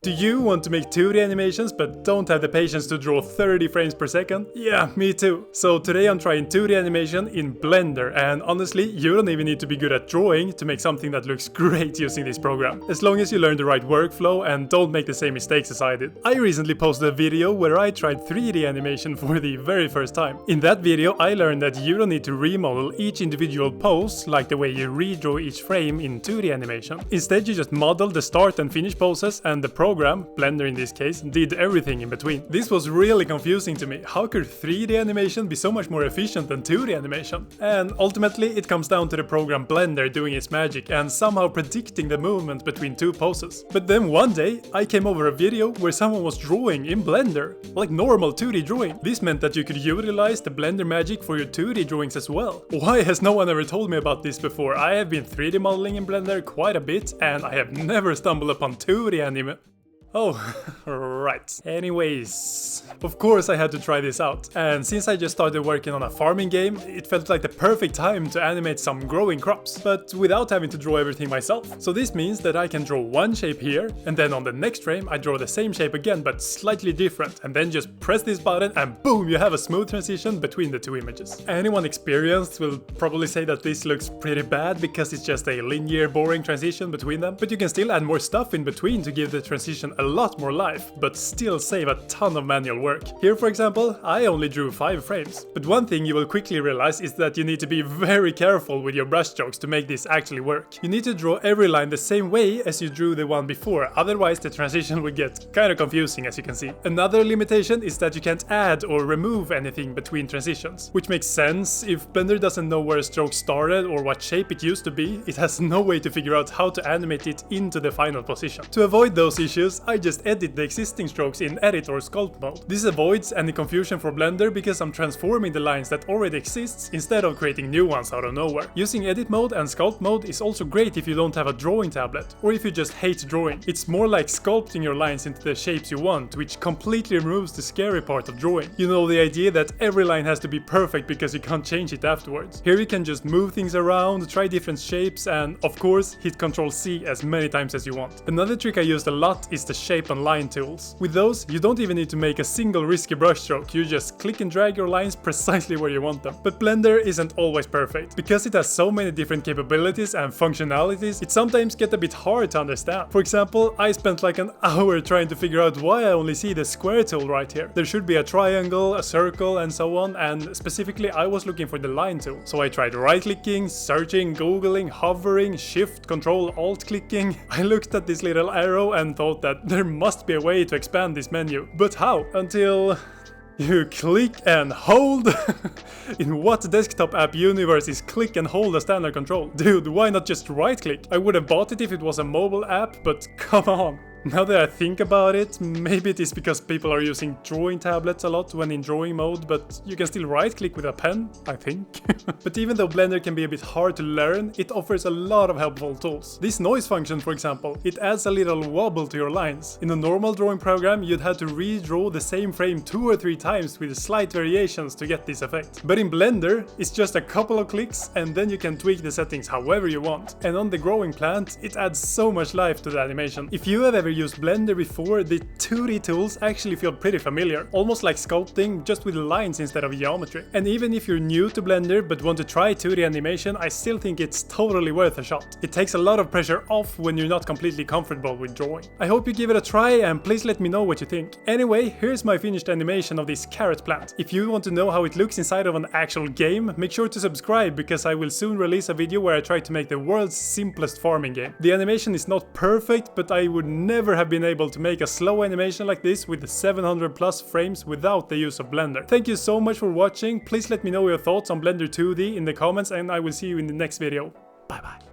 Do you want to make 2D animations but don't have the patience to draw 30 frames per second? Yeah, me too. So today I'm trying 2D animation in Blender, and honestly, you don't even need to be good at drawing to make something that looks great using this program, as long as you learn the right workflow and don't make the same mistakes as I did. I recently posted a video where I tried 3D animation for the very first time. In that video I learned that you don't need to remodel each individual pose like the way you redraw each frame in 2D animation. Instead you just model the start and finish poses, and the program, Blender in this case, did everything in between. This was really confusing to me. How could 3D animation be so much more efficient than 2D animation? And ultimately it comes down to the program Blender doing its magic and somehow predicting the movement between two poses. But then one day I came over a video where someone was drawing in Blender, like normal 2D drawing. This meant that you could utilize the Blender magic for your 2D drawings as well. Why has no one ever told me about this before? I have been 3D modeling in Blender quite a bit and I have never stumbled upon 2D anime. Oh, right. Anyways, of course I had to try this out. And since I just started working on a farming game, it felt like the perfect time to animate some growing crops, but without having to draw everything myself. So this means that I can draw one shape here, and then on the next frame I draw the same shape again but slightly different, and then just press this button and boom, you have a smooth transition between the two images. Anyone experienced will probably say that this looks pretty bad because it's just a linear, boring transition between them, but you can still add more stuff in between to give the transition a lot more life, but still save a ton of manual work. Here, for example, I only drew 5 frames. But one thing you will quickly realize is that you need to be very careful with your brushstrokes to make this actually work. You need to draw every line the same way as you drew the one before, otherwise the transition will get kind of confusing, as you can see. Another limitation is that you can't add or remove anything between transitions, which makes sense. If Blender doesn't know where a stroke started or what shape it used to be, it has no way to figure out how to animate it into the final position. To avoid those issues, I just edit the existing strokes in Edit or Sculpt mode. This avoids any confusion for Blender because I'm transforming the lines that already exist instead of creating new ones out of nowhere. Using Edit mode and Sculpt mode is also great if you don't have a drawing tablet, or if you just hate drawing. It's more like sculpting your lines into the shapes you want, which completely removes the scary part of drawing. You know, the idea that every line has to be perfect because you can't change it afterwards. Here you can just move things around, try different shapes, and of course hit Ctrl C as many times as you want. Another trick I used a lot is the shape and line tools. With those, you don't even need to make a single risky brushstroke, you just click and drag your lines precisely where you want them. But Blender isn't always perfect. Because it has so many different capabilities and functionalities, it sometimes gets a bit hard to understand. For example, I spent like an hour trying to figure out why I only see the square tool right here. There should be a triangle, a circle, and so on, and specifically I was looking for the line tool. So I tried right-clicking, searching, googling, hovering, shift, control, alt-clicking. I looked at this little arrow and thought that there must be a way to expand this menu. But how? Until you click and hold. In what desktop app universe is click and hold a standard control? Dude, why not just right click? I would have bought it if it was a mobile app, but come on. Now that I think about it, maybe it is because people are using drawing tablets a lot when in drawing mode, but you can still right-click with a pen, I think. But even though Blender can be a bit hard to learn, it offers a lot of helpful tools. This noise function, for example, it adds a little wobble to your lines. In a normal drawing program, you'd have to redraw the same frame 2 or 3 times with slight variations to get this effect. But in Blender, it's just a couple of clicks and then you can tweak the settings however you want. And on the growing plant, it adds so much life to the animation. If you have ever used Blender before, the 2D tools actually feel pretty familiar, almost like sculpting, just with lines instead of geometry. And even if you're new to Blender but want to try 2D animation, I still think it's totally worth a shot. It takes a lot of pressure off when you're not completely comfortable with drawing. I hope you give it a try and please let me know what you think. Anyway, here's my finished animation of this carrot plant. If you want to know how it looks inside of an actual game, make sure to subscribe because I will soon release a video where I try to make the world's simplest farming game. The animation is not perfect, but I would never have been able to make a slow animation like this with 700+ frames without the use of Blender. Thank you so much for watching. Please let me know your thoughts on Blender 2D in the comments and I will see you in the next video. Bye bye.